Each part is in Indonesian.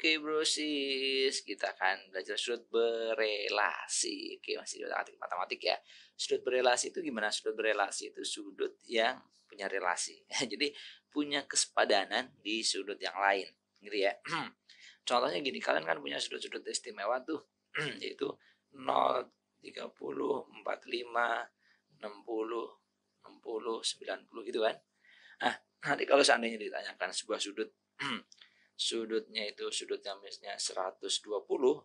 Oke brosis, kita akan belajar sudut berelasi. Oke, masih di matematik ya. Sudut berelasi itu gimana? Sudut berelasi itu sudut yang punya relasi. Jadi punya kesepadanan di sudut yang lain, gitu ya. Contohnya gini, kalian kan punya sudut-sudut istimewa tuh, yaitu 0, 30, 45, 60, 60, 90 gitu kan. Nah, nanti kalau seandainya ditanyakan sebuah sudut, sudutnya itu sudutnya misalnya 120,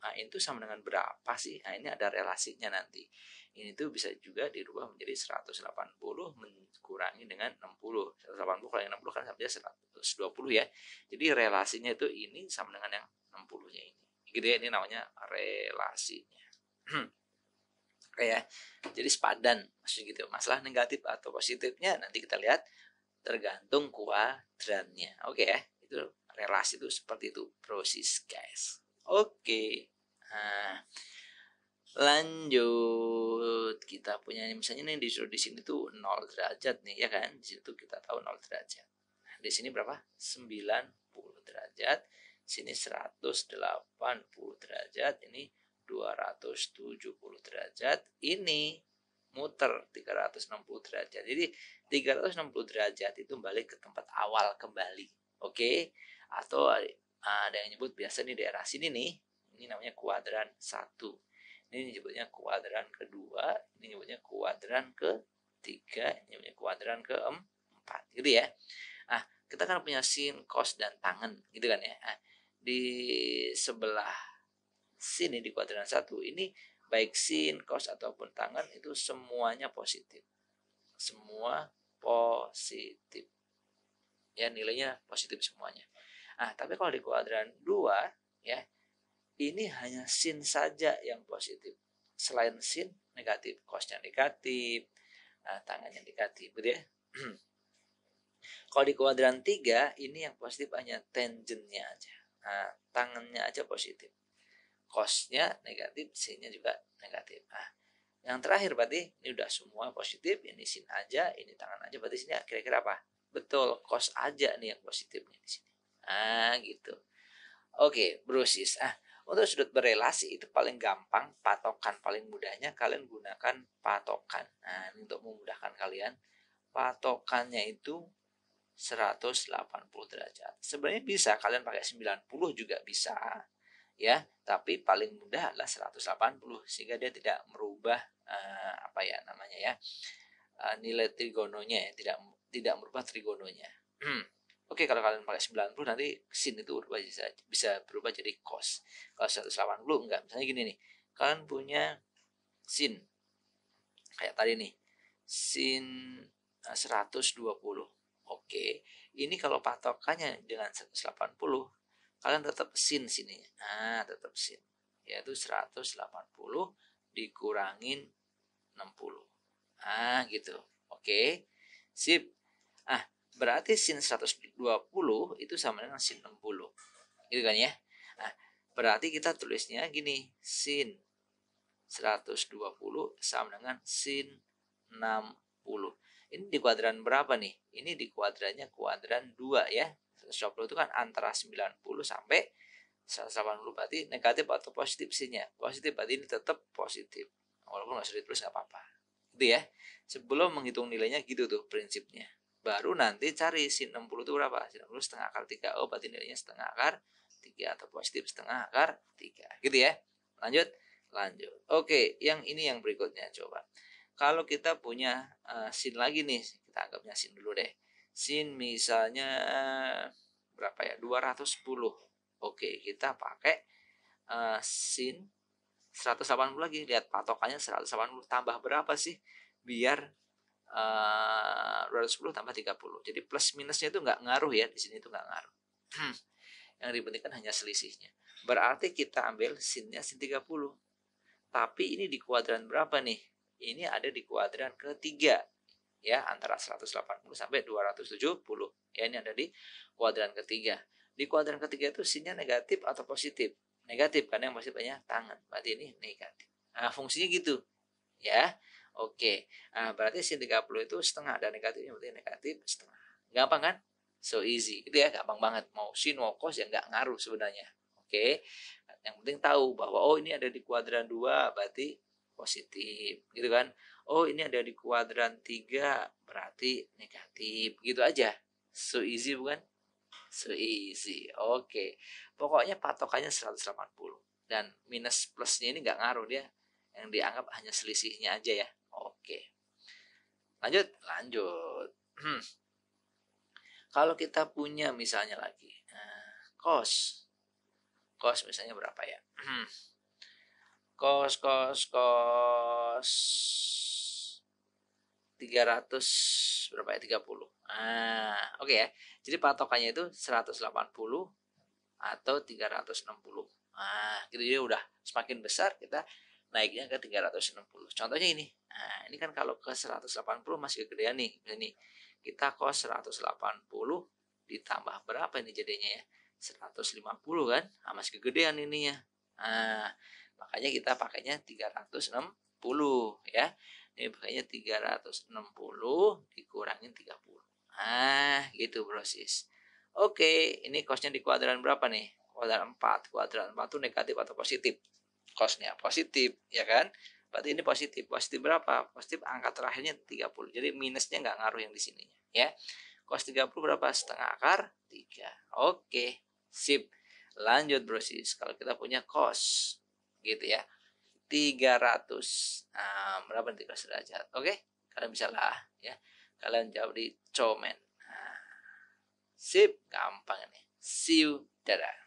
nah itu sama dengan berapa sih? Nah ini ada relasinya nanti. Ini tuh bisa juga dirubah menjadi 180 mengurangi dengan 60. 180 kurangi 60 kan sama aja 120 ya. Jadi relasinya itu ini sama dengan yang 60-nya ini. Gitu ya, ini namanya relasinya. Oke ya. Jadi sepadan maksudnya gitu. Masalah negatif atau positifnya nanti kita lihat tergantung kuadrannya. Oke ya. Itu relasi itu seperti itu proses guys. Oke. Nah, lanjut kita punya misalnya nih di sini tuh 0 derajat nih ya kan. Di situ kita tahu 0 derajat. Nah, di sini berapa? 90 derajat. Sini 180 derajat, ini 270 derajat. Ini muter 360 derajat. Jadi 360 derajat itu balik ke tempat awal kembali. Oke? Atau ada yang nyebut biasa nih daerah sini nih, ini namanya kuadran 1. Ini nyebutnya kuadran kedua, ini nyebutnya kuadran ketiga, ini nyebutnya kuadran keempat, gitu ya. Nah, kita kan punya sin, cos, dan tangen, gitu kan ya. Nah, di sebelah sini di kuadran 1 ini baik sin, cos, ataupun tangen itu semuanya positif. Semua positif. Ya, nilainya positif semuanya. Nah, tapi kalau di kuadran 2 ya, ini hanya sin saja yang positif. Selain sin negatif, cosnya negatif, tangannya negatif, gitu ya. Kalau di kuadran 3 ini yang positif hanya tangennya aja. Nah, tangannya aja positif. Cosnya negatif, sinnya juga negatif. Nah, yang terakhir berarti ini udah semua positif, ini sin aja, ini tangan aja, berarti sini kira-kira apa? Betul, cos aja nih yang positifnya di sini. Nah, gitu. Oke, brosis. Untuk sudut berelasi itu paling gampang, patokan paling mudahnya kalian gunakan patokan. Nah, ini untuk memudahkan kalian, patokannya itu 180 derajat. Sebenarnya bisa kalian pakai 90 juga bisa. Ya, tapi paling mudah adalah 180 sehingga dia tidak merubah apa ya namanya ya? Nilai trigononya ya, tidak merubah trigononya. Oke, kalau kalian pakai 90 nanti sin itu bisa berubah jadi cos. Kalau 180 enggak. Misalnya gini nih. Kalian punya sin kayak tadi nih. Sin 120. Oke. Ini kalau patokannya dengan 180, kalian tetap sin sininya. Nah, tetap sin. Yaitu 180 dikurangin 60. Nah, gitu. Oke. Sip. Berarti sin 120 itu sama dengan sin 60. Gitu kan ya. Nah, berarti kita tulisnya gini. Sin 120 sama dengan sin 60. Ini di kuadran berapa nih? Ini di kuadrannya kuadran 2 ya. 120 itu kan antara 90 sampai 180, berarti negatif atau positif sinnya. Positif berarti ini tetap positif. Walaupun nggak sudah ditulis nggak apa-apa. Gitu ya. Sebelum menghitung nilainya gitu tuh prinsipnya. Baru nanti cari sin 60 itu berapa? Sin 60 setengah akar 3. Oh, berarti nilainya setengah akar 3 atau positif setengah akar 3. Gitu ya. Lanjut. Oke, yang ini yang berikutnya coba. Kalau kita punya sin lagi nih, kita anggapnya sin dulu deh. Sin misalnya berapa ya? 210. Oke, kita pakai sin 180 lagi. Lihat patokannya 180 tambah berapa sih? Biar 210 tambah 30. Jadi plus minusnya itu nggak ngaruh ya. Di sini itu nggak ngaruh. Yang dipentingkan hanya selisihnya. Berarti kita ambil sinnya sin 30. Tapi ini di kuadran berapa nih? Ini ada di kuadran ketiga. Ya, antara 180 sampai 270. Ya, ini ada di kuadran ketiga. Di kuadran ketiga itu sinnya negatif atau positif? Negatif, karena yang positifnya tangan. Berarti ini negatif. Nah, fungsinya gitu. Ya. Oke, berarti sin 30 itu setengah, dan negatifnya berarti negatif setengah. Gampang kan? So easy, itu ya, gampang banget. Mau sin mau cos ya nggak ngaruh sebenarnya. Oke. Yang penting tahu bahwa oh ini ada di kuadran 2 berarti positif gitu kan. Oh ini ada di kuadran 3 berarti negatif. Gitu aja. So easy bukan? So easy. Oke. Pokoknya patokannya 180. Dan minus plusnya ini nggak ngaruh dia. Yang dianggap hanya selisihnya aja ya. Oke. Lanjut, lanjut. Kalau kita punya misalnya lagi cos. Cos misalnya berapa ya? Kos 300 berapa ya? 30. Oke ya. Jadi patokannya itu 180 atau 360. Gitu jadi udah semakin besar kita naiknya ke 360. Contohnya ini. Nah, ini kan kalau ke 180 masih kegedean nih. Ini kita cos 180 ditambah berapa ini jadinya ya? 150 kan? Masih kegedean ininya. Makanya kita pakainya 360 ya. Ini pakainya 360 dikurangin 30. Gitu brosis. Oke, ini cosnya di kuadran berapa nih? Kuadran 4. Kuadran 4 itu negatif atau positif? Cosnya positif, ya kan? Berarti ini positif. Positif berapa? Positif angka terakhirnya 30. Jadi minusnya nggak ngaruh yang di sininya, ya. Cos 30 berapa? Setengah akar 3. Oke, sip. Lanjut brosis. Kalau kita punya cos, gitu ya. 300. Berapa nih 300 derajat? Oke, kalian bisa lah, ya. Kalian jawab di komen. Sip, gampang ini. See you, dadah.